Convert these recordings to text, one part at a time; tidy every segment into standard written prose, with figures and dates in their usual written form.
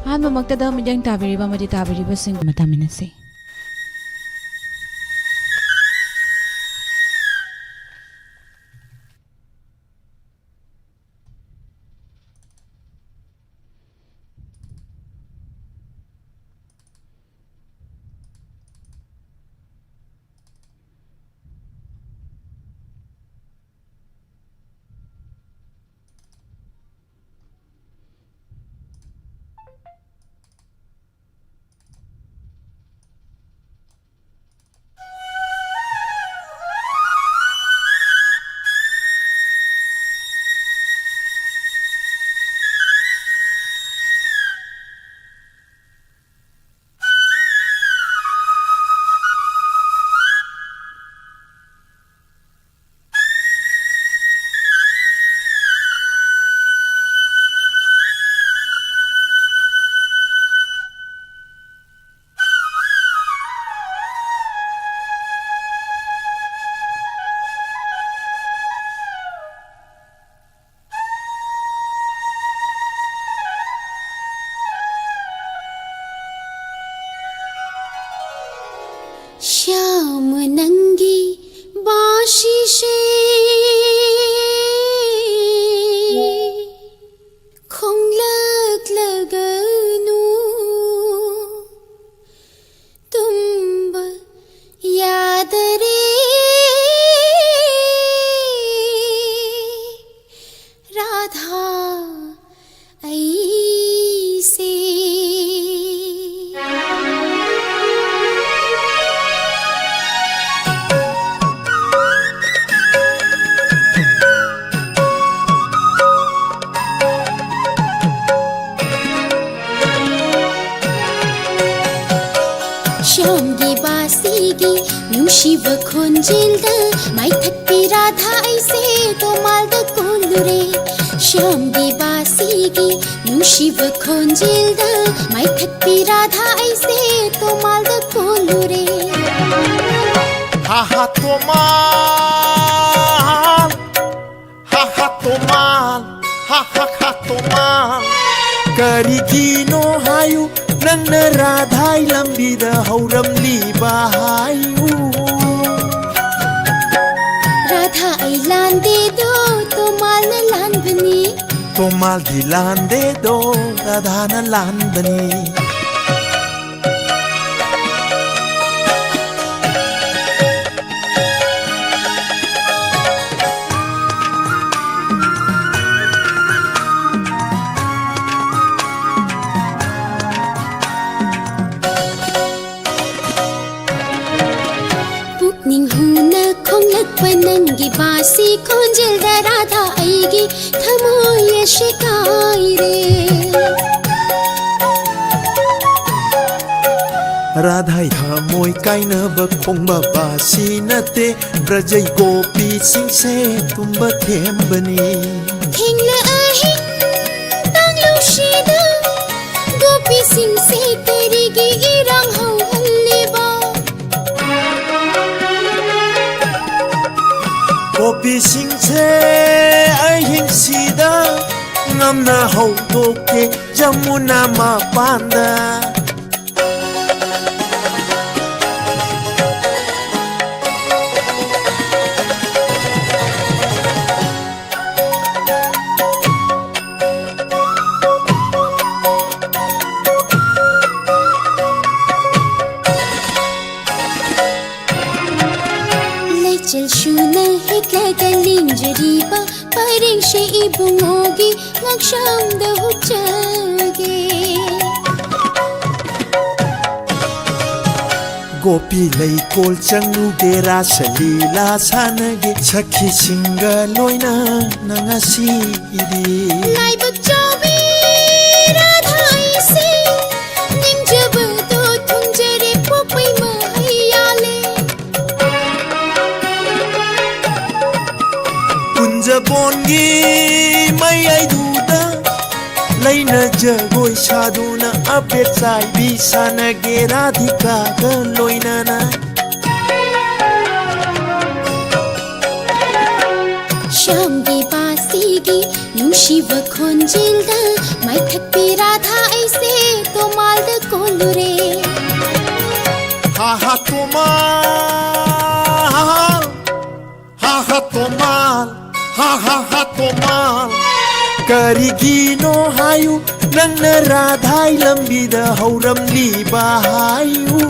ꯑꯍꯥꯟꯕꯃꯛꯇꯗ ꯃꯤꯠꯌꯦꯡ ꯇꯥꯕꯤꯔꯤꯕ ꯑꯃꯗꯤ ꯇꯥꯕꯤꯔꯤꯕꯁꯤꯡ ꯇꯥꯃꯤꯟꯅꯁꯤ꯫ श्याम नंगी बाशी से खोंगलक लगनू तुम याद रे राधा ऐसे श्यामगी बासीगी नुशिव खोंजिल्द माई थक्ती राधा ऐसे तो माल्द कोलुरे श्यामगी बासीगी नुशिव खोंजिल्द माई थक्ती राधा ऐसे तो माल्द कोलुरे हा हा तोमाल हा हा तोमाल ha ha ha तोमाल करिगिनो हायु नन्न राधाई लंबीदा हौरमलीबा हायु राधा ऐ लांदे दो तो माल न लांबनी तोमाल दी लांदे दो राधा न लांबनी नंगी बासी खोंजिल द राधा ऐगी थमोय शिकाई रे राधाई थमोय कायना बखोंबा बासी नते ब्रजै गोपी सिंह से तुम्बा थेंबनी थेंगल अहिं तांगलु शीदा गोपी सिंह से करिगी इरंग हौ हल्लेबा गोपी सिंह से अहिंग सीधा नमना हो तो के जमुना मा पांदा चल शूना हिटला गलिंग जरीबा परिंग शे इबुंगोगी ngaksham da huchage गोपी लई कोल चंगु गेरा सलीला सानगे सखी सिंगा लोइना नंगासी इदी लाइबक चौबे राधा ऐसे निंजब तो थुंजरे पोपई महयाले कुंज बोंगी मई आई दूदा लैना जगोई साधुना अबे चाय बिसान गेराधिका लोइनाना श्याम की बासीगी ꯅꯨꯡꯁꯤꯕ ꯈꯣꯟꯖꯦꯜꯗ ꯃꯥꯏꯊꯛꯄꯤ ꯔꯥꯙꯥ ꯑꯩꯁꯦ ꯇꯣꯃꯥꯜꯗ ꯀꯣꯜꯂꯨꯔꯦ Ha ha tomal, ha ha tomal, ha ha ha tomal. Karigino hayu nang naradhay lambida hauram liba hayu.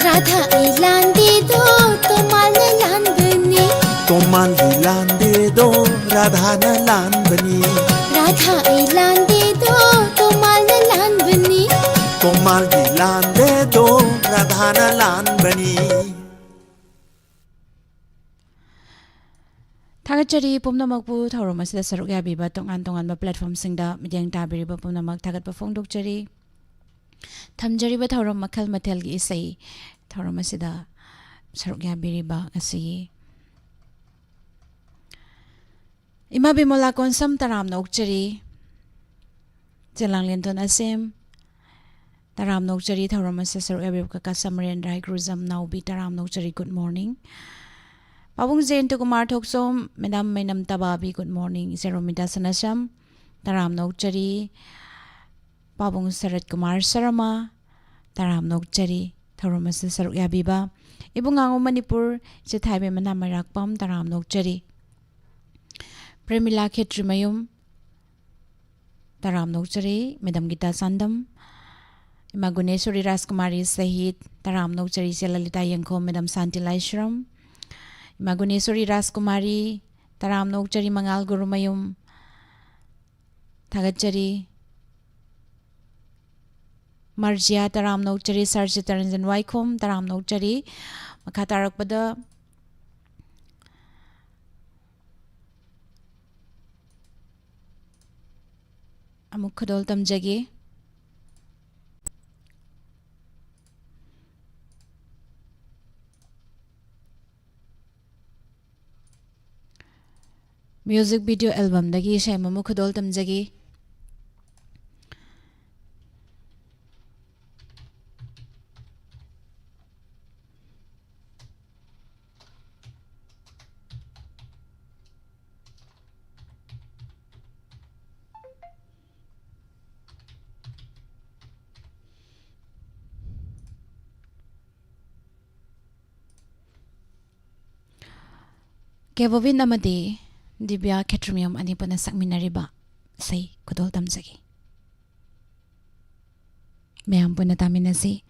Radha आई लांदे दो तोमाल न लान बने Tomal hilande do radha na lan bani. Radha आई लांदे दो तोमाल न लान बने Tomal hilande do radha na lan bani. Thagachari pumnamakpu thauromasida saruk yabiba tongan platform singda midyang tabiriba pumnamak thagatpa phongdokchari thamjariba thaurom makhal mathel gi isai thauromasida saruk yabiriba asi ima bimola konsam taram nokchari jelanglenton asem taram nokchari thauromasida saruk yabiriba ka samren rai gruzam naubi taram nokchari good morning Pabung Zain to Kumar Toksom, Madam Mainam Tababi, good morning, Zeromita Sanasam, Taram Nokchari, Pabung Sarat Kumar Sarama, Taram Nokchari, Tharomas Saruk Yabiba, Ibungango Manipur, Zethaibe Manamarakpam, Taram Nokchari, Premila Ketrimayum, Taram Nokchari, Madam Gita Sandam, Imagunesuri Raskumari Sahid, Taram Nokchari Selalita Yanko, Madam Santi Laishram, Magunesuri Raskumari, Taram Nokchari Mangal Gurumayum, Thagachari, Marjia Taram Nokchari, Sarjitaranjan Waikum, Taram Nokchari, Makatarakpada, Amukadol Tamjagi, Music video album dagi ESHEI mamu khudol tamjagi Kevovin amadi Dibya Ketrimium Anipana Sakminariba say Kudol Tamzagi. Mayam Punataminasi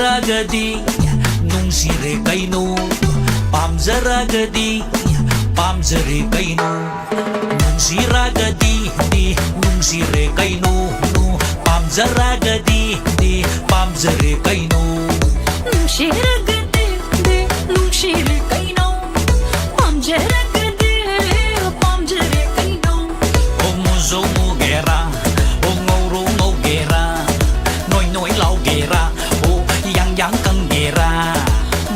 Ragadi nungsire kaino pamjaragadi pamjare kaino nungsiragadi di nungsire kaino pamjaragadi di pamjare kaino nungsiragadi di nungsire kaino pamjaragadi pamjare kaino omuzo mugera ongoro mogera noi noi lau gera yang kang gera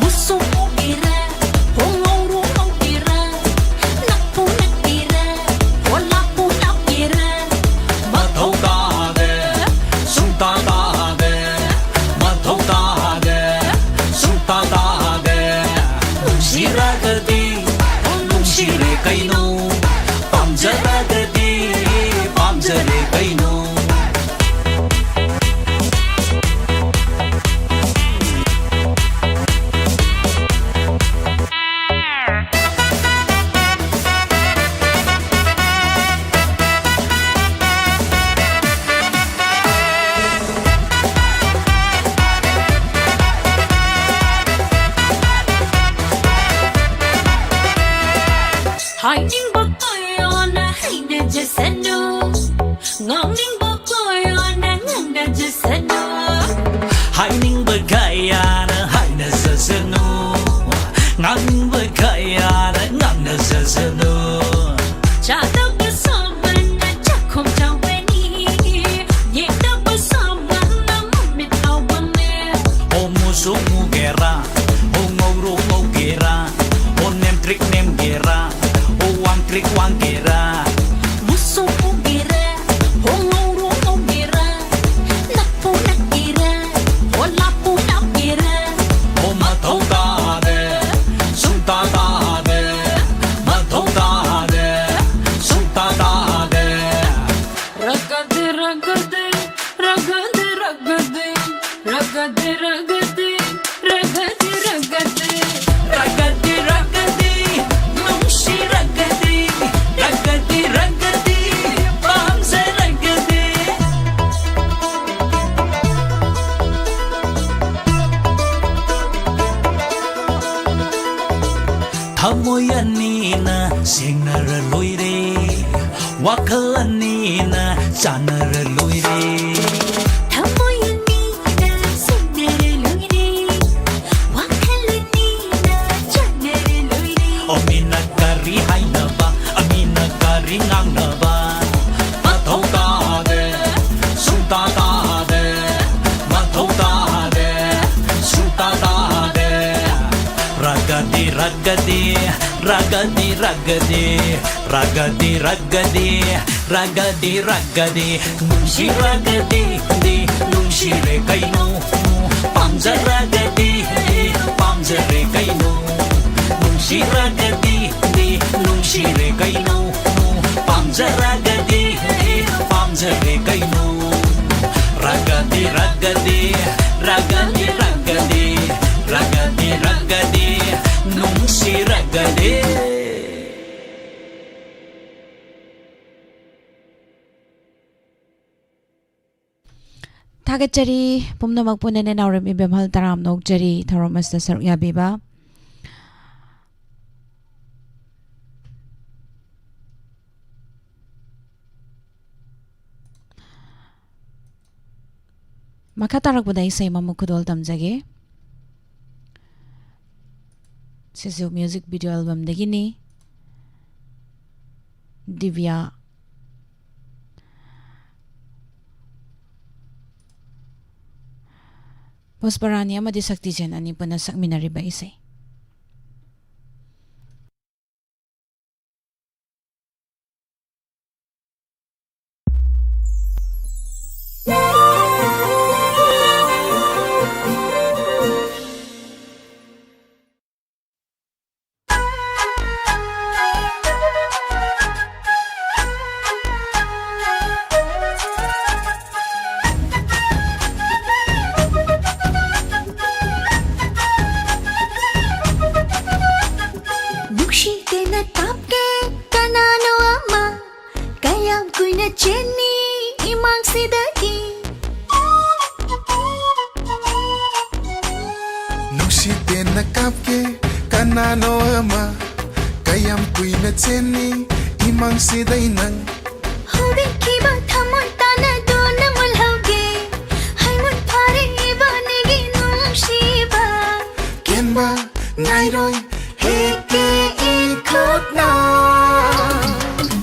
muso mo gira hongoro mo gira nakpo nakira wala po nakira mathau ta de sumta ta de mathau ta de sumta ta de nungsiragadi nungsire kaino pamjaragadi pamjare kaino hiding bakayana hide jasano ngomning bakayana nganda jasano hiding bagayana hide zasano ngomning bagayana nganda zasano chada basabana ragade, ragade, ragade, ragade, ragade. Ragadi ragadi, nungshi ragadi, ragadi ragadi, pamse ragadi. Thamoy anina singnara loire, wakhal anina chanara loire. Thamoyanina sindare loire, wakhalanina chanare loire. Amina kari hainaba, amina kari ngangnaba. Mathau tade, sungta tade, mathau tade, sungta tade. Ragadi ragadi, ragadi ragadi, ragadi ragadi, ragadi ragadi. Nungshi ragadi, di nungshi re kaino. Pamja ragadi, di pamja re kaino. Nungshi ragadi, di nungshi re kaino. Pamja ragadi, di pamja re kaino. Ragadi ragadi, ragadi ragadi, ragadi ragadi, nungshi ragadi. Thagachari pumnamak punane nauram ibemhal taram nokjari tharomasda saruk yabiba. Makha tarakbada isai mamukudol tamjage. Sisu music video album dagini. Divya Pusparani amadi sakti jan ani puna sakminariba isai. Kanano ama kayam kuina cheni imang siday nang Hobi kiba thamon tana dona mulhauge Haimun phare iba negi nung shiba kenba ngairoi heke ikot na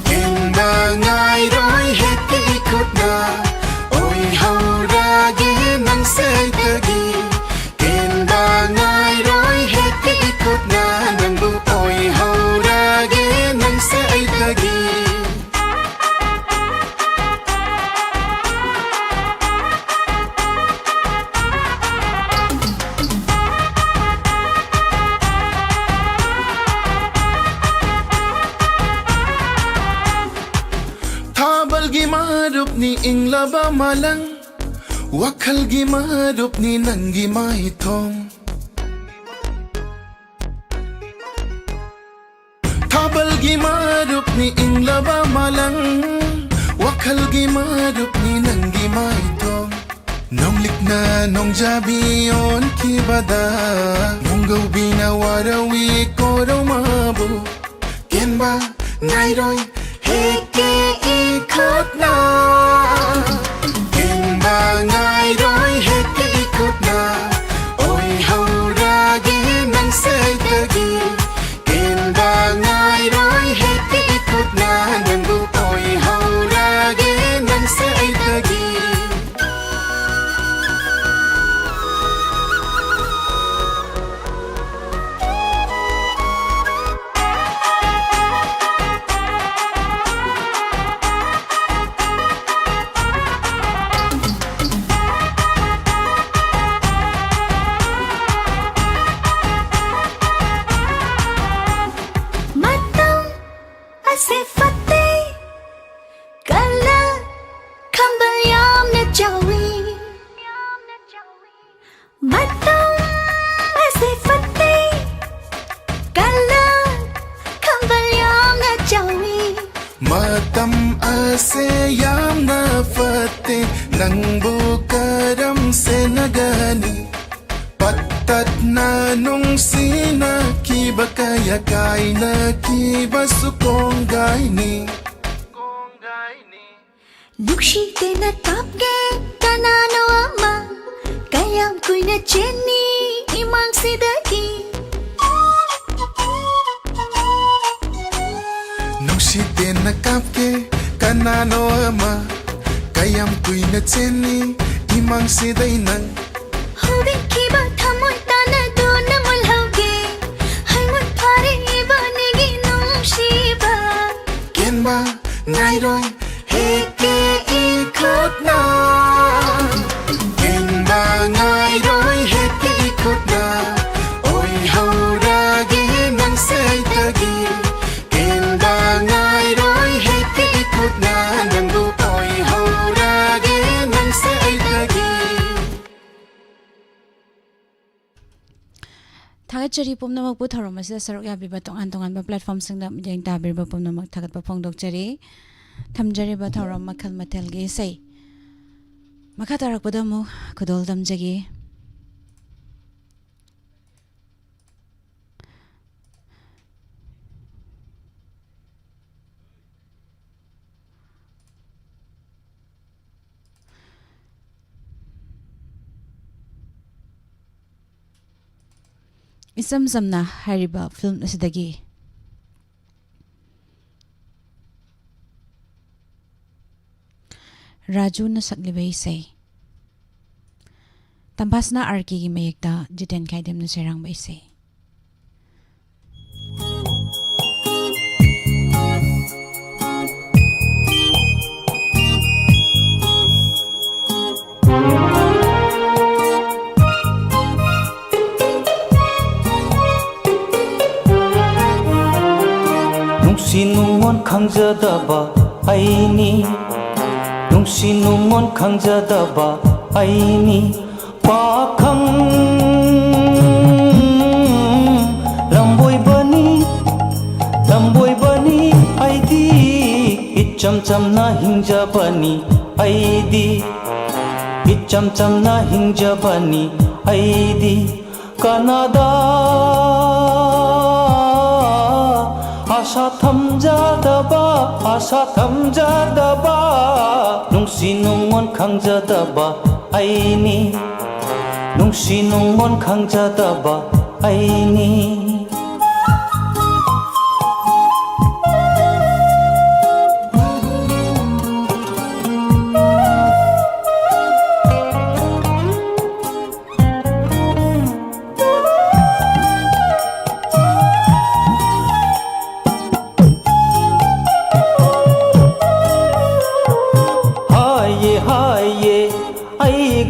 kenba ngairoi heke ikot na oi haurage nang say tagi kenba ngairoi heke ikot na nang bu oi haurage nang say tagi Thabalgi marup ni inglaba malang Wakhalgi marup ni nangi maithong Thabalgi marup ni inglaba malang Wakhalgi marup ni nangi maithong Nonglik na nongjabi on kibada Nonggaw binawarawi koro mabu Kenba ngairoi heke ikot na Kenba ngairoi heke ikot na Oi haurage nang say tagi Kenba ngairoi heke ikot na Nang bu oi haurage nang say tagi se yamna fatte nangbu karam se nagani patat na nung sina kiba kaya kai na kiba sukong gai ni Nuksite na tapge kanano ama kayam ko'y na Jenny imang sidagi Nuksite na kapke kanano ama kayam ko'y na Jenny imang siday nang Hubig kiba tamoy tanado ng ulhawge Haymun pare iba niginong shiba Kenba ngayroy heke ikot na Kenba ngayroy heke ikot na Oy haurage nang say tagi Kenba ngayroy heke ikot na Nangbu oy haurage nang say tagi Thagachari pumnamak pu tharom asida saruk yabiba tongan ba platform singda jeng tabirba pumnamak thagatba phongdokchari thamjariba tharom makhal mathel ge sei makha tarakpada mu kudol damjagi isam samna hariba film asidagi Raju na saklibay say tambas na arki gi mayekta jiten kaidem na serang bay say Nungsinumon khangzadaba aini Nungsinumon khangzadaba aini Pakhang Lamboy bani aidi Icham cham na hingja bani aidi Icham cham na hingja bani aidi Kanada Asa thamjadaba Nungsinumon khangzadaba aini Nungsinumon khangzadaba aini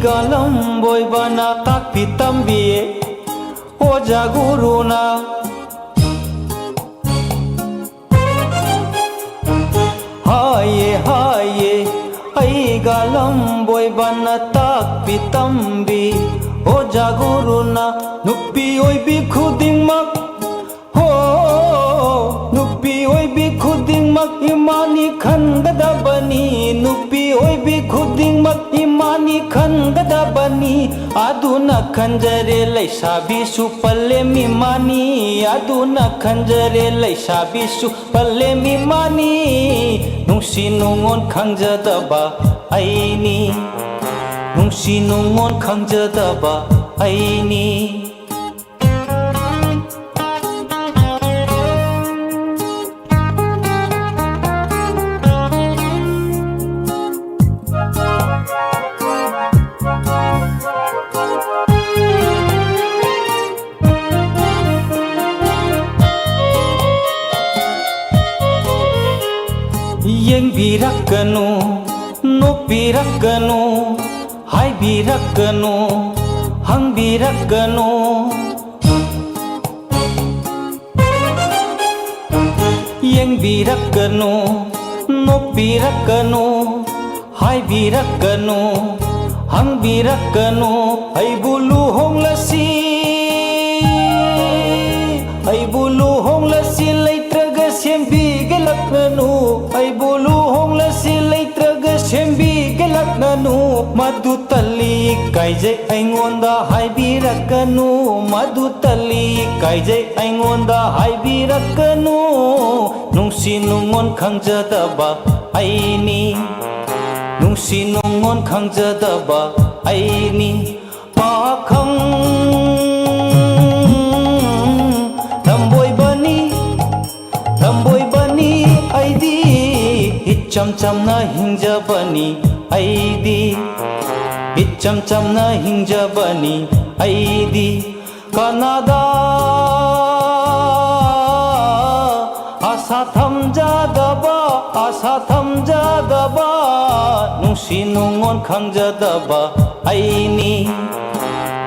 Galam boy bana takpi tambiye Oja guruna Haye ay galam boy bana takpi tambi Oja guruna Nupi oy bi khuding mak Ho Nupi oy bi khuding mak imani khangada bani Nupi oy bi khuding mak imani khangada bani aduna khanjare laisabi su palle mi mani aduna khanjare laisabi su palle mi mani nungsinungon khangjadaba aini nungsinungon khangjadaba aini Yang birakanu, no birakanu, hai birakanu, hang birakanu. Yang birakanu, no birakanu, hai birakanu, hang birakanu. Ai bulu hong lasi, ai bulu hong lasi lay traga siyang bigalakanu. Ay bulu hong lasi ꯏꯀꯥꯏꯖꯩ ꯑꯩꯉꯣꯟꯗ ꯍꯥꯏꯕꯤꯔꯛꯀꯅꯨ ꯃꯗꯨ ꯇꯜꯂꯤ ꯏꯀꯥꯏꯖꯩ ꯑꯩꯉꯣꯟꯗ ꯍꯥꯏꯕꯤꯔꯛꯀꯅꯨ ꯅꯨꯡꯁꯤ ꯅꯨꯡꯉꯣꯟ ꯈꯪꯖꯗꯕ ꯑꯩꯅꯤ ꯅꯨꯡꯁꯤ ꯅꯨꯡꯉꯣꯟ ꯈꯪꯖꯗꯕ ꯑꯩꯅꯤ ꯄꯥꯈꯪ ꯂꯝꯕꯣꯏꯕꯅꯤ ꯑꯩꯗꯤ ꯏꯆꯝ ꯆꯝꯅ ꯍꯤꯡꯖꯕꯅꯤ ꯑꯩꯗꯤ 이점 참나 힘잡아니 아이디 가나다 아사 탐자다바 농시 농원 강자다바 아이니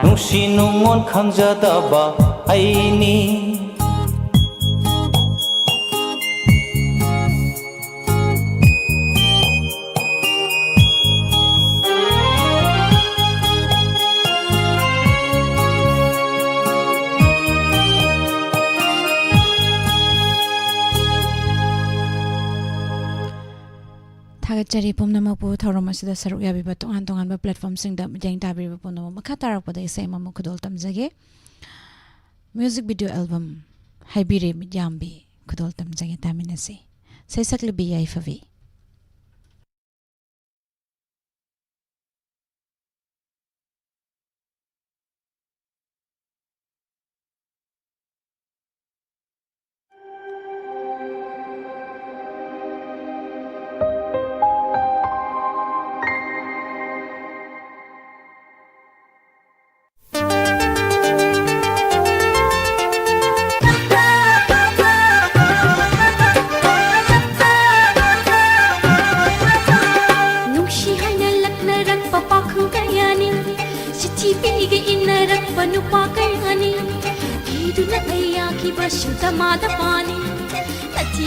농시 농원 강자다바 아이니 ꯊꯥꯒꯠꯆꯔꯤ ꯄꯨꯝꯅꯃꯛꯄꯨ ꯊꯧꯔꯝ ꯑꯁꯤꯗ ꯁꯔꯨꯛ ꯌꯥꯕꯤꯕ ꯇꯣꯉꯥꯟ ꯇꯣꯉꯥꯟꯕ ꯄ꯭ꯂꯦꯠꯐꯣꯔꯝꯁꯤꯡꯗ ꯃꯤꯠꯌꯦꯡ ꯇꯥꯕꯤꯕ ꯄꯨꯝꯅꯃꯛ ꯃꯈꯥ ꯇꯥꯔꯛꯄꯗ ꯏꯁꯩ ꯑꯃꯃꯨꯛ ꯈꯨꯗꯣꯜ ꯇꯝꯖꯒꯦ ꯃ꯭ꯌꯨꯖꯤꯛ ꯚꯤꯗꯤꯑꯣ ꯑꯦꯜꯕꯝ ꯍꯥꯏꯕꯤꯔꯦ ꯃꯤꯠꯌꯥꯝꯕꯤ ꯈꯨꯗꯣꯜ ꯇꯝꯖꯒꯦ ꯇꯥꯃꯤꯟꯅꯁꯤ ꯁꯩꯁꯛꯂꯤꯕꯤ ꯌꯥꯏꯐꯕꯤ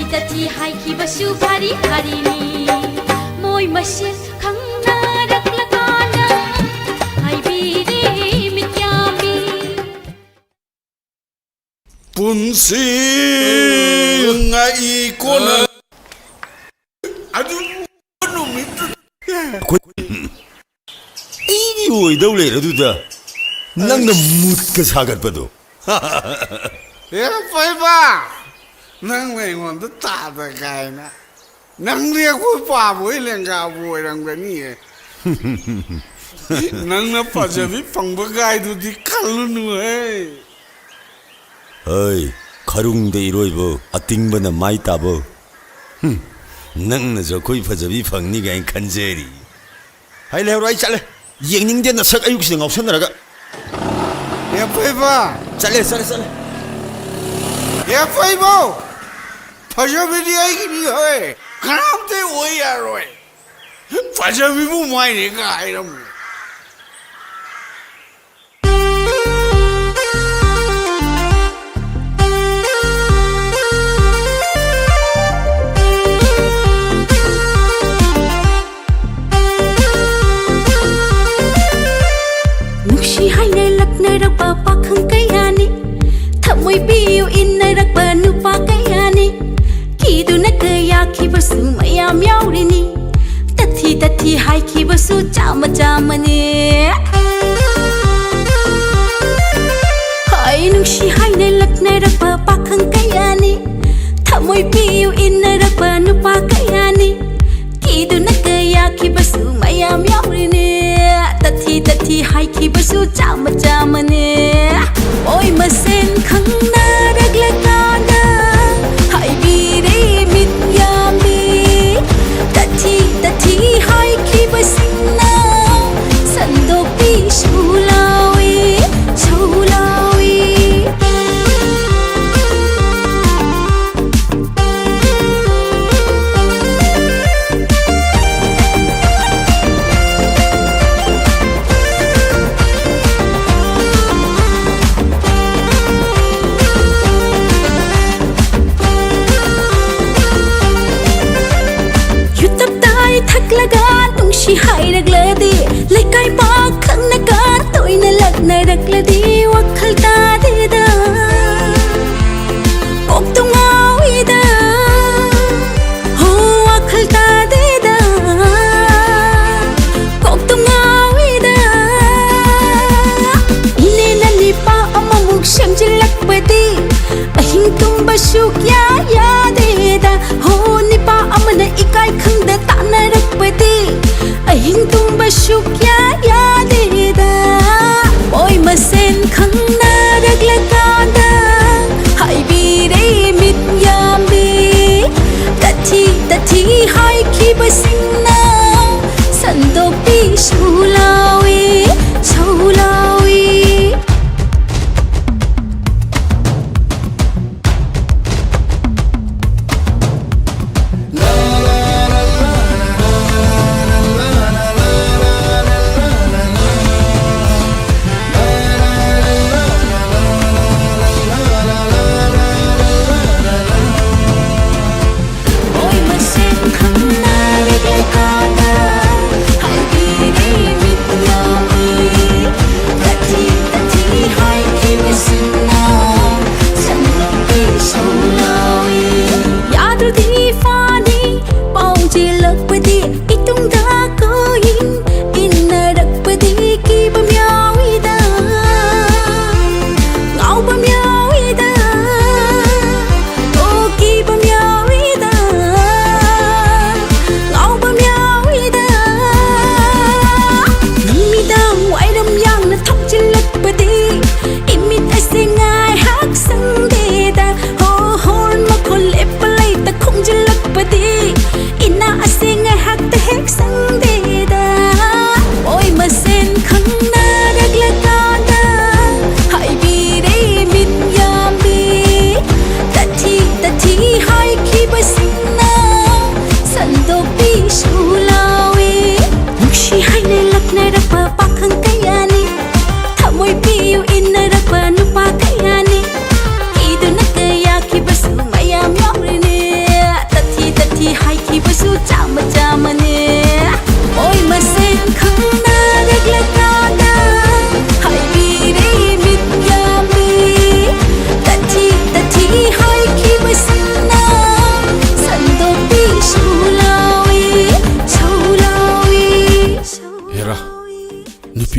Tati hai ki basu bari bari ni moi masin khang na rak lagana hai biri mityami punsi ngai kona adu no mit 이 오이도 레르두다 낭나 묻게 사갈바도 ya pai ba nang mai ngon ta ta kai na nang ria ku pa boi leng ga boi rang ba ni nang na pa ja bi phang ba gai du di kalu nu hai 어이 가룽데 이로이보 아띵바나 마이 따보 낭나 저 거이 파자비 방니가 인 간제리 하이레 라이 잘래 잉닝데나 석 아육시는 없었나라가 ya pai ba 잘래 ya pai ba pa ja bi di ai ki ni hai karam te oi ya roi pa ja bi bu mai ni ga ai ram pakhang kayani thamoi biu in na rak ba nu pa kayani ki du na kaya ki basu mayam yaurini tathi hai ki basu chama ni hai nungshi hai na lak na rak ba pakhang kayani thamoi biu in na rak ba nu pa kayani ki du na kaya ki basu mayam yaurini tathi hai ki basu chama ni oi masen khang na rak la kana hai bi re mit yami tathi hai ki basin na sando pi shulawi ahing tumba shukya yadeda ho nipa amana ikai khangda tanarakpati ahing tumba shukya yadeda oi masen khangna raglakada haibire mit yambe tati hai kibasingna sandopi shulawi shulawi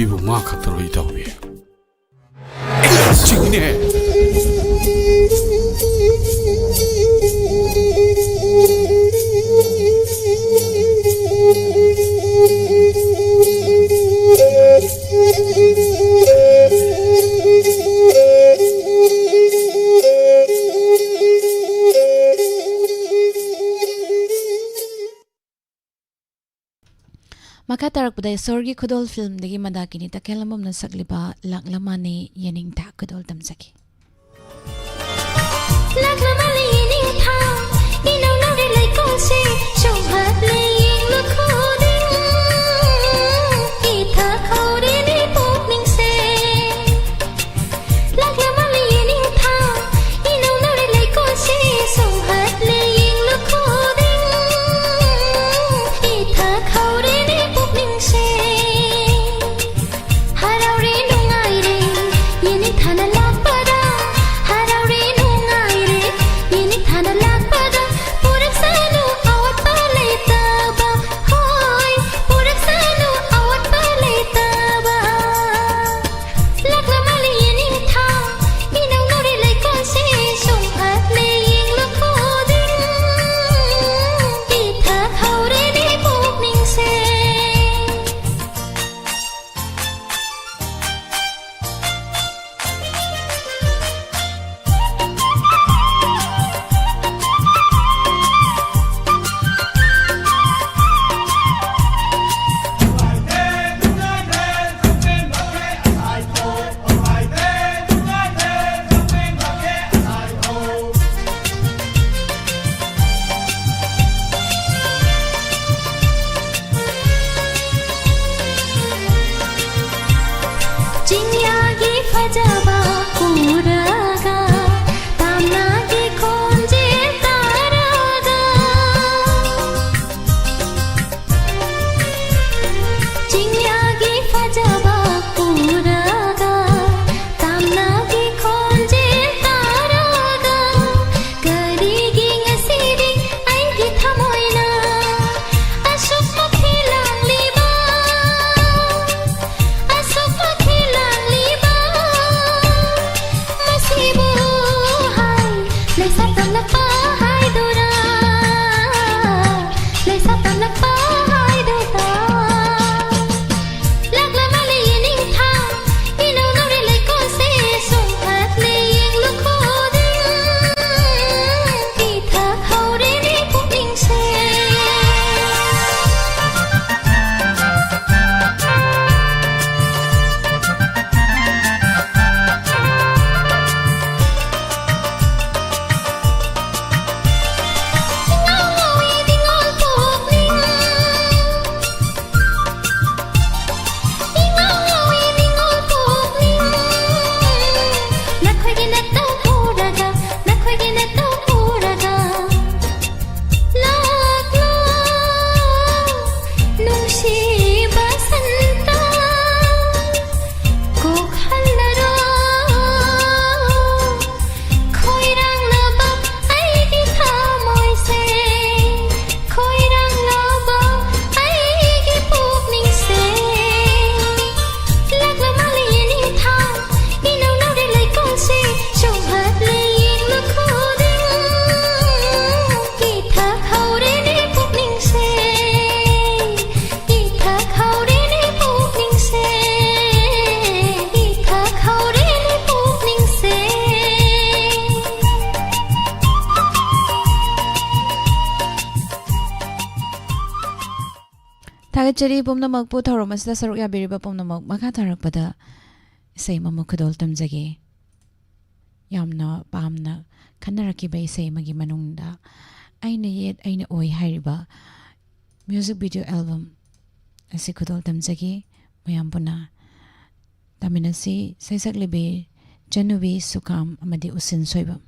누피부 마카트로 이다오비 찍네 Makha tarak budai sorgi khudol film degi madakini takelamam na sagliba laklamani yening ta khudol tamsaki laklamani yening ta inau nau de lai kong se shong hat le ying lu khoding itha khode ni pok ning se laklamani yening ta inau nau de lai kong se shong hat le ying lu khoding itha khode ni Yeni Chari Pumnamak Putharomas, the Saruya Biriba Pumnamak, Makatarakpada, say Mamukadol Tamzagi Yamna, Bamna, Kanaraki Bay say Magi Manunda, Aina yet Aina Oi Hariba, music video album, Asikudol Tamzagi, Mayambuna, Taminasi, Saisaklibe, Janubi Sukam, Amadi Usin Soiba.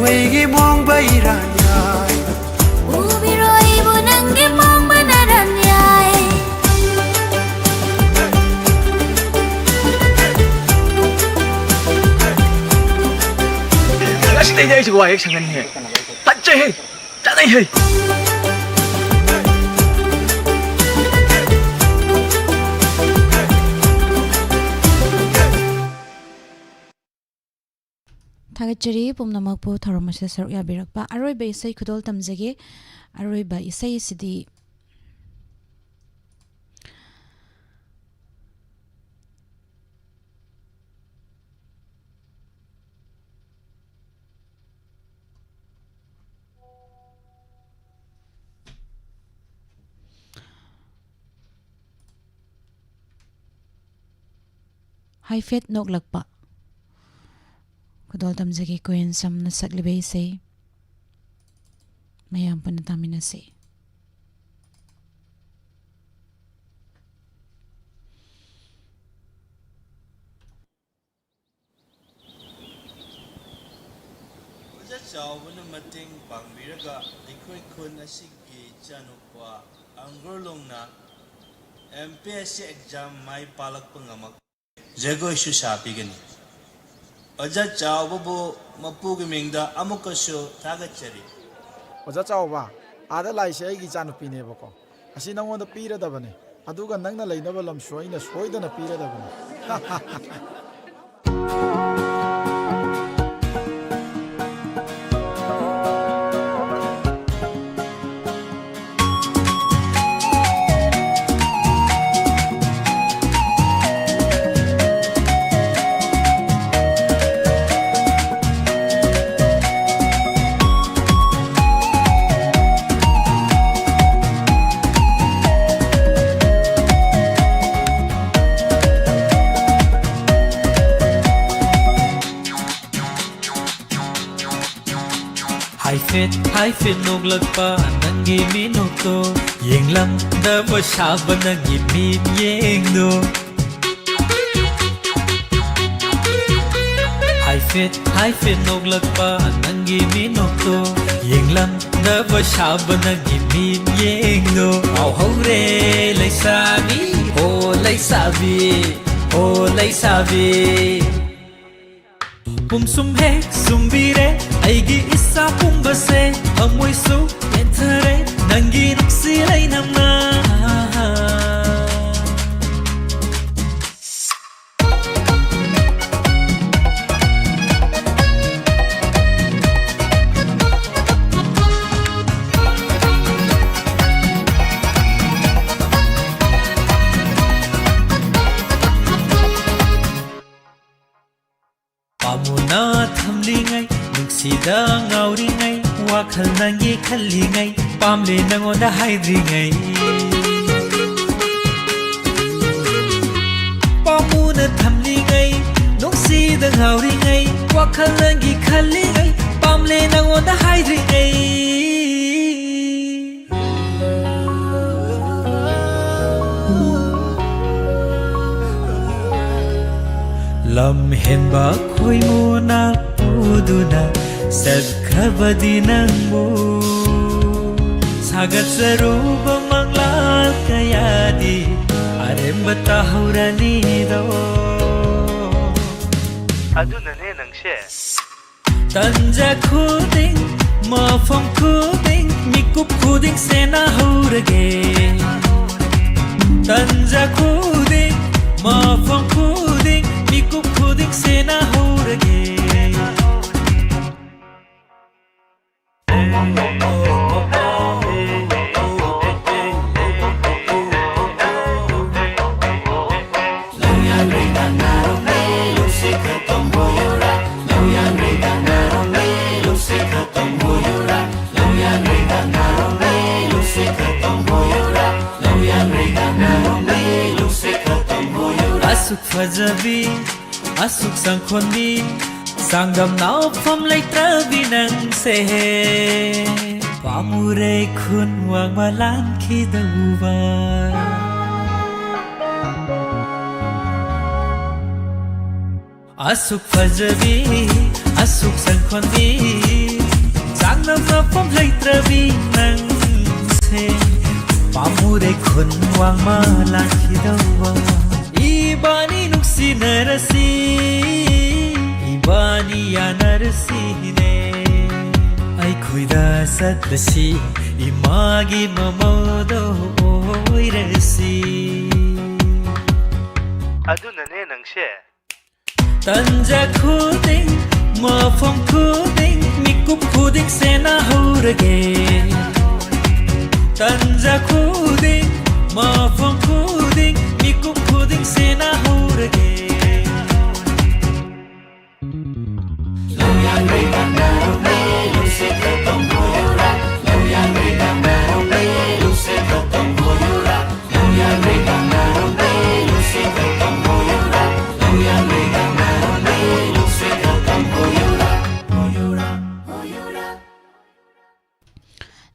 ꯑꯩꯒꯤ ꯃꯣꯡꯕꯩꯔꯥꯌꯥꯏ 우비로이부 ನಂಗೆ 몽바나란야이 Đây đây rồi anh sang anh tắt chơi hết trả đây hết Thagachari pumnamakpu tharamase saruk yabirakpa aroiba isai khudol tamjage aroiba isai sidi high fat noklakpa khudol tamjage koen samna saklibe isai mayam panatamina se Oja chawbana mateng pangbiraga aikhoi khun asigi chanukwa angrolongna MPSC exam mai palakpa ngamak jagoi shu sapigani Oja chawbabu mapugi mingda amukashu thagachari Oja chawba ada laise aigi chanupinebako asi nangonda piradabane aduga nangna leinaba lamsu aina soidana piradabane High fit noglagpa nangi minuto yenglam da bashaba nangi min yengdo High fit noglagpa nangi minuto yenglam da bashaba nangi min yengdo Au hore laisabi oh laisabi Pumsum hek sumbire aigi isa pumbase amoisu enthare nangi nuksi lainamna Pamuna thamlingai nuksida ngauringai wakhal nangi khallingai pamle nangonda haidringai Pamuna thamlingai nuksida ngauringai wakhal nangi khallingai pamle nangonda haidringai Lam henba khoi mona uduna sadkhabadi nangmu sagat saruba manglal kayadi aremba tahurani do aduna ne nangshe tanja khuding mafam khuding mikup khuding sena hurage tanja khuding mafam khuding mikup khuding sena hurage Asuk fajabi asuk sangkhoni sanggam nau pham lai trabi nang se pamure khun wang malan khi dauba asuk fajabi asuk sang khondi sang nam na pom lai trabi nang se pamure khun wang ma la khidawa ibani nuksi narasi ibani ya narasi ne ai khuida satlasi imagi mamodo oirasi adunane nangshe tanja khuding mafam khuding mikup khuding sena horage tanja khuding mafam khuding mikup khuding sena horage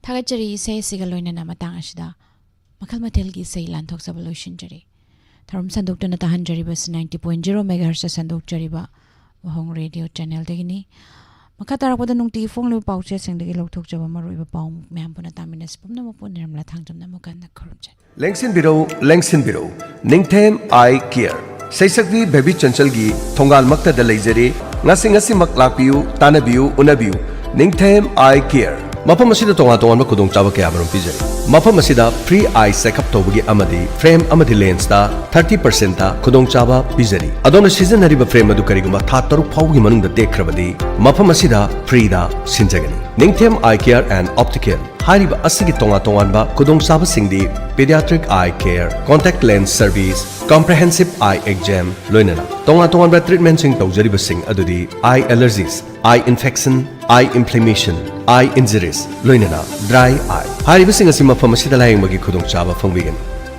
Thagachari isai sigaloina na matang asida makhal mathel gi isai lanthok solution jari tharum sandok tana tahan jari bas 90.0 megahertz sandok jari ba wahong radio channel degini makha tarakpada nungti phone le pauche sengdegi lokthok jaba maroi ba paum myam puna tamines pumna mo pun nirmala thangjam na mukan na khurum jai lengsin biro ningthem eye care saisakbi baby chanchal gi thongal makta da leijare ngasi mak lakpiu tanabiu unabiu ningthem eye care mafam asida tonga kudong chaba kaya marum pijari mafam asida free eye checkup tobagi amadi frame amadi lens da 30% ta kudong chaba pijari adona season hariba frame adu kariguma tha taruk phawgi manung da dekhrabadi mafam asida free da sinjagani ningthem eye care and optical hariba asigi tonga ba kudong chaba singdi pediatric eye care contact lens service comprehensive eye exam loinana tonga ba treatment sing tawjari ba sing adudi eye allergies eye infection eye inflammation eye injuries loinana dry eye hariba sing asima pharmacy da layeng magi khudong chaba phangbigan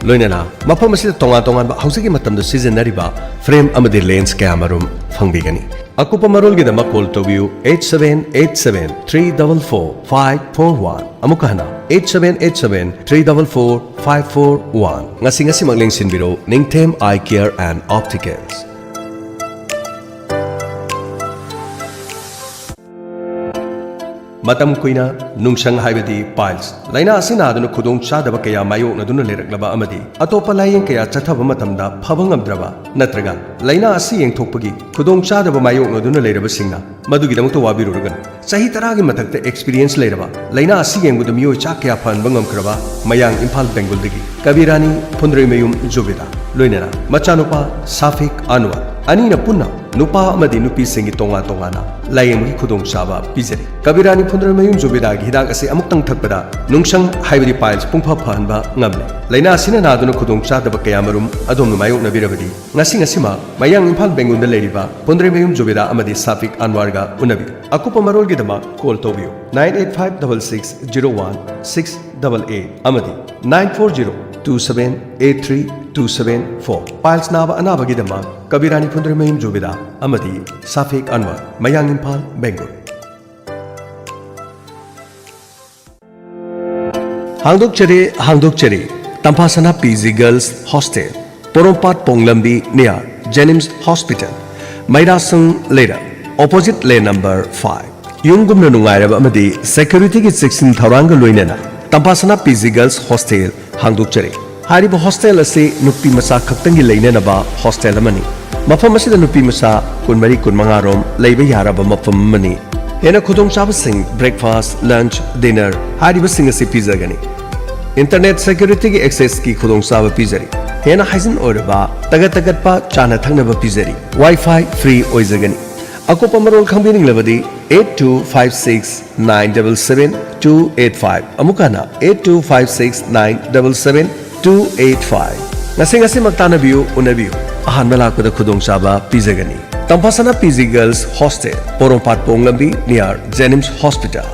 loinana mafam asida tonga ba hausigi matam da season hariba frame amadi lens kamarum phangbigani akupa marol gi dama call tobiu 8787344541 amukahana 8787344541 ngasi magleng sinbiro ningthem eye care and opticals matam kuina nungsang haibadi piles laina asina aduna khudong chadaba kaya mayok naduna leraklaba amadi atopa layeng kaya chathaba matamda phabangamdraba natraga laina asi yengthokpagi khudong chadaba mayok naduna leraba singna madugi damukta wabirurugan sahi taragi mathakta experience leraba laina asi yengbuda miyo cha kaya phanbangam kraba mayang imphal bengal dagi kabirani phundreimayum jobida loinana machanupa safik anwar anina punna nupa amadi nupi singi tonga na layeng gi khudong chaba pijari kabirani phundreimayum jobida gi hidak ase amuktang thakpada nungsang haibadi piles pungpha phanba ngamle laina asina naduna khudong chadaba kayamarum adom mayok nabirabadi ngasi ma mayang imphal bengal da leriba phundreimayum jobida amadi safik anwar ga unabi akupa marol gi dama call tobiu 9856601688 amadi 9402783274 piles naba anaba gi dama kabirani phundreimayum jobida amadi safik anwar mayang imphal bengal hangdokchari tampasana PG Girls Hostel Porompat Ponglambi near Jennings Hospital Mairasung Leda opposite lane number 5 Yungumna nungairaba amadi security gi section tharanga loinana tampasana PG Girls Hostel hangdokchari hariba hostel ase nupi masa khaktangi leinanaba hostel amani mafam asida nupi masa kunmari kunmanga rom leiba yaraba mafam amani hena khudong chaba sing breakfast lunch dinner hariba sing ase pizagani internet security ki access ki khudong chaba pizari hena hygiene oraba tagat pa chana thangnaba pizari wifi free oizagani akopa marol khambini labadi 8256977285 amukana 8256977285 ngasi maktana biu unabiu ahan malakpada khudong chaba pizagani tampasana PG Girls Hostel Porompat Ponglambi near Jennings Hospital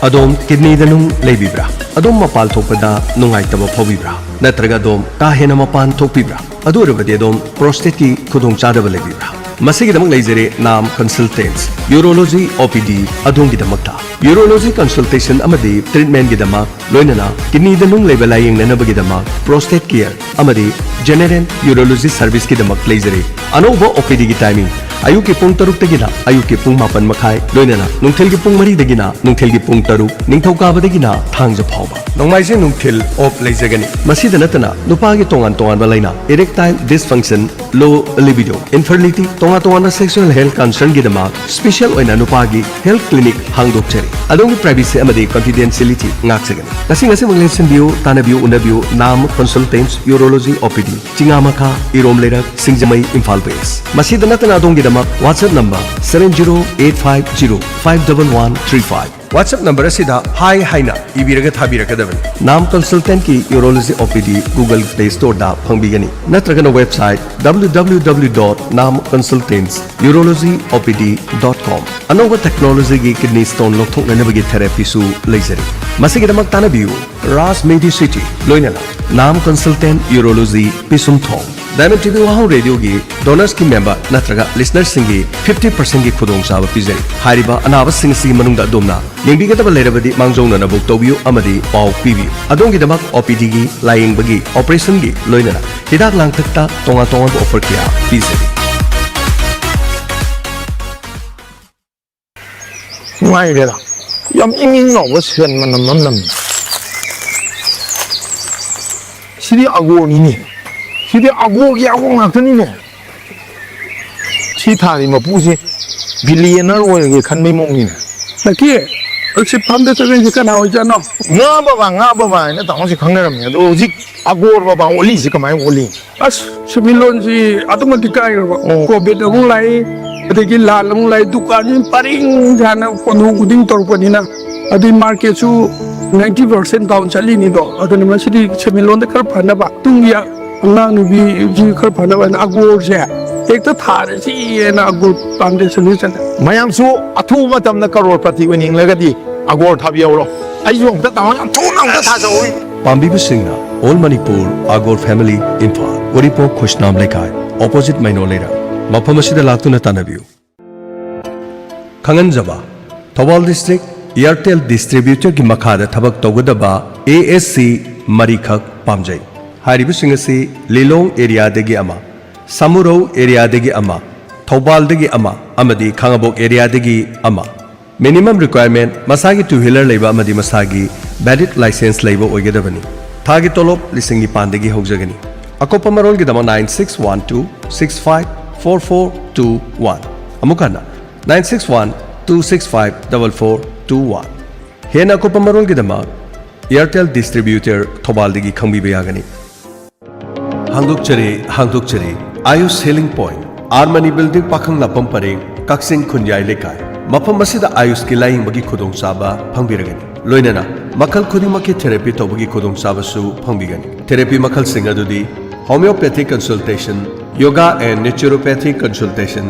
adom kidney danung leibibra adom mapal thokpada nungai taba phobibra natraga dom ka hena mapan thokpibra adorabadi adom prostate ki khudong chadaba leibibra ꯃꯁꯤꯒꯤꯗꯃꯛ ꯂꯩꯖꯔꯦ ꯅꯥꯝ ꯀꯟꯁꯜꯇꯦꯟꯁ ꯌꯨꯔꯣꯂꯣꯖꯤ OPD ꯑꯗꯣꯝꯒꯤꯗꯃꯛꯇ ꯌꯨꯔꯣꯂꯣꯖꯤ consultation ꯑꯃꯗꯤ ꯇ꯭ꯔꯤꯠꯃꯦꯟꯒꯤꯗꯃꯛ ꯂꯣꯏꯅꯅ ꯀꯤꯗꯅꯤꯗ ꯅꯨꯡ ꯂꯩꯕ ꯂꯥꯌꯦꯡꯅꯅꯕꯒꯤꯗꯃꯛ ꯄ꯭ꯔꯣꯁꯇꯦꯠ care ꯑꯃꯗꯤ general ꯌꯨꯔꯣꯂꯣꯖꯤ ꯁꯔꯚꯤꯁꯀꯤꯗꯃꯛ ꯂꯩꯖꯔꯦ ꯑꯅꯧꯕ OPDꯒꯤ timing ꯑꯌꯨꯛꯀꯤ ꯄꯨꯡ 7ꯗꯒꯤꯅ ꯑꯌꯨꯛꯀꯤ ꯄꯨꯡ 9 ꯃꯈꯥꯏ ꯂꯣꯏꯅꯅ ꯅꯨꯡꯊꯤꯜꯒꯤ ꯄꯨꯡ 4ꯗꯒꯤꯅ ꯅꯨꯡꯊꯤꯜꯒꯤ ꯄꯨꯡ 6 ꯅꯤꯡꯊꯧꯀꯥꯕꯗꯒꯤꯅ ꯊꯥꯡꯖ ꯐꯥꯎꯕ ꯅꯣꯡꯃꯥꯏꯖꯤꯡ ꯅꯨꯡꯊꯤꯜ ꯑꯣꯐ ꯂꯩꯖꯒꯅꯤ ꯃꯁꯤꯗ ꯅꯠꯇꯅ ꯅꯨꯄꯥꯒꯤ ꯇꯣꯉꯥꯟꯕ ꯂꯩꯅꯥ erectile dysfunction low libido infertility ꯇꯣꯉꯥꯟꯕ sexual health concernꯒꯤꯗꯃꯛ ꯁ꯭ꯄꯦꯁꯤꯌꯦꯜ ꯑꯣꯏꯅ ꯅꯨꯄꯥꯒꯤ ꯍꯦꯜꯊ ꯀ꯭ꯂꯤꯅꯤꯛ ꯍꯥꯡꯗꯣꯛꯆꯔꯤ ꯑꯗꯣꯝꯒꯤ ꯄ꯭ꯔꯥꯏꯚꯦꯁꯤ ꯑꯃꯗꯤ ꯀꯟꯐꯤꯗꯦꯟꯁꯤꯌꯦꯂꯤꯇꯤ ꯉꯥꯛꯆꯒꯅꯤ ꯉꯁꯤꯃꯛ ꯂꯦꯟꯁꯤꯟꯕꯤꯌꯨ ꯇꯥꯟꯅꯕꯤꯌꯨ ꯎꯅꯕꯤꯌꯨ ꯅꯥꯝ ꯀꯟꯁꯜꯇꯦꯟꯁ ꯌꯨꯔꯣꯂꯣꯖꯤ OPD ꯆꯤꯉꯥꯃꯈꯥ ꯏꯔꯣꯝ ꯂꯩꯔꯛ ꯁꯤꯡꯖꯃꯩ ꯏꯝꯐꯥꯜ ꯋꯦꯁ ꯃꯁꯤꯗ ꯅꯠꯇꯅ ꯑꯗꯣꯝꯒꯤꯗꯃꯛ WhatsApp number 7085051135 WhatsApp number asida hi haina ibiraga thabiragadabani nam consultant ki urology OPD Google Play Store da phangbigani natragana website www.namconsultantsurologyopd.com anova technology gi kidney stone lokthoknanabagi therapy su leizari masigidamak tanabiyu Ras Medicity loinala nam consultant urology pisumthong Diamond TV WAHONG Radio gi donors ki member natraga listeners singi 50% ki khudong saba pizari hariba anaba sing si manungda domna yengbigataba lerabadi mangjongna na buk tobiyu amadi pau pibiyu adongi damak OPD gi lying bagi operation gi loinana hidak langtakta tonga offer kiya pizari Ngay đây là yam ingin ngọc với sườn mà nằm xí đi agor ini xí đi agor cái agor ngạc thân ini xí thà thì mà bù xí billionaire rồi cái khăn mấy mông ini là kia ở xí phàm để cho cái gì cái nào vậy nó ngã bà nó tao xí khăng này làm gì đâu xí agor bà oli xí cái máy oli xí bilon xí automatic cái rồi có biết đâu lại adagi lal mong lai dukan paring jana kono guding torpanina adi market su 90% down chali ni do adani masidi chemelon de kar phana ba tungya Allah nubi ji kar phana ba agor se ek ta thare si na agor pande solution mayam su athu matam na karor prati winning lagadi agor thabiyo ai yong ta taw athu na ta tha so Pambi Singna All Manipur Agor Family Imphal Oripo Khushnam Lekai opposite Mainolera मफम असिदा लाक्तुना तानबियु खंगनजबा Thoubal district Airtel distributor की मखादा थबक तौगदबा ASC मरीखक पामजै हारिबसिंग असि Lilong area दगी अमा सामुरौ area दगी अमा थौबाल दगी अमा अमदी खंगबोक एरिया दगी अमा मिनिमम रिक्वायरमेंट मसागी टू व्हीलर लेबा अमदी मसागी वैलिड लाइसेंस लेबा ओइगदबनी थागी तोलोप लिसिंग निपान दगी होगजगनी अकोपा मरोल की दमा 9612654421 अमुकाना 9612654421 हेना अकोपा मरोल की दमा एयरटेल डिस्ट्रीब्यूटर थौबाल दगी खंबी बेयागनी हांगदुकचरे Ayush healing point Armani building पाखंग लापम परेंग कक्सिंग खुन्याय लेकाय मफम मसिदा आयुष की लाइंग बगी खुदोंग साबा फंगबिरगनी लोइनना मखल खुदिमकी थेरेपी तौबगी खुदोंग साबसु फंगबिगनी थेरेपी मखल सिंग अदुदी homeopathic consultation, yoga and naturopathy consultation,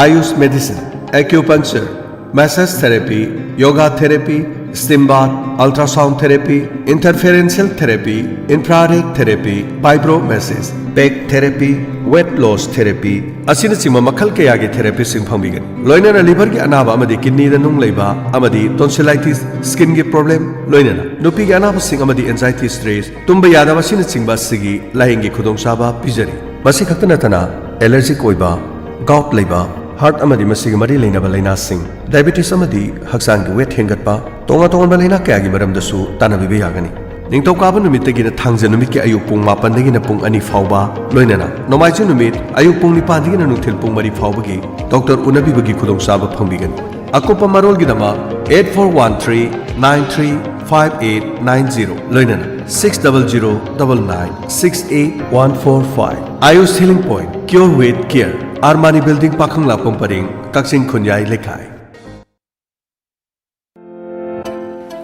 ayush medicine, acupuncture, massage therapy, yoga therapy, steam bath, ultrasound therapy, interferential therapy, infrared therapy, vibromassage, back therapy, weight loss therapy, asina sima makhal kaya gi therapy sing phangbigan. Loinana liver gi anaba amadi kidney da nung leiba amadi tonsillitis, skin gi problem, loinana nupi gi anaba sing amadi anxiety stress, tumba yada asina singba sigi lahing gi khudong saba pijari. Masi khaktana tana allergic oiba, gout leiba, heart amadi masigi mari leinaba laina sing, diabetes amadi haksang gi weight hengatpa, tonga laina kaya gi maram dasu tanabibe yagani. Ningtaukaaba numittagina thangja numikki ayuk pung 8 pung 2 fauba loinana nomaiju numit ayuk pung 9 nungthil pung 3 faubagi doctor unabibagi khudong saba phangbigan akopa marol gidama 8413935890 loinana 6009968145 Ayush Healing Point Cure with Care Armani Building Pakhang Lapong Paring Kaksing Khunyai Lekai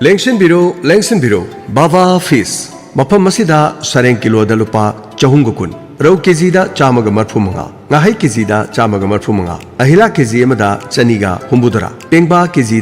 Lengsin Biro Bava Fish Mapam Masida Sareng Kilo da Lupa Chahungukun Rau Kizida Chamaga Marfumanga Ngahai Kizida Chamaga Marfumanga Ahila Kizimada Chaniga Humbudara Pengba Kizida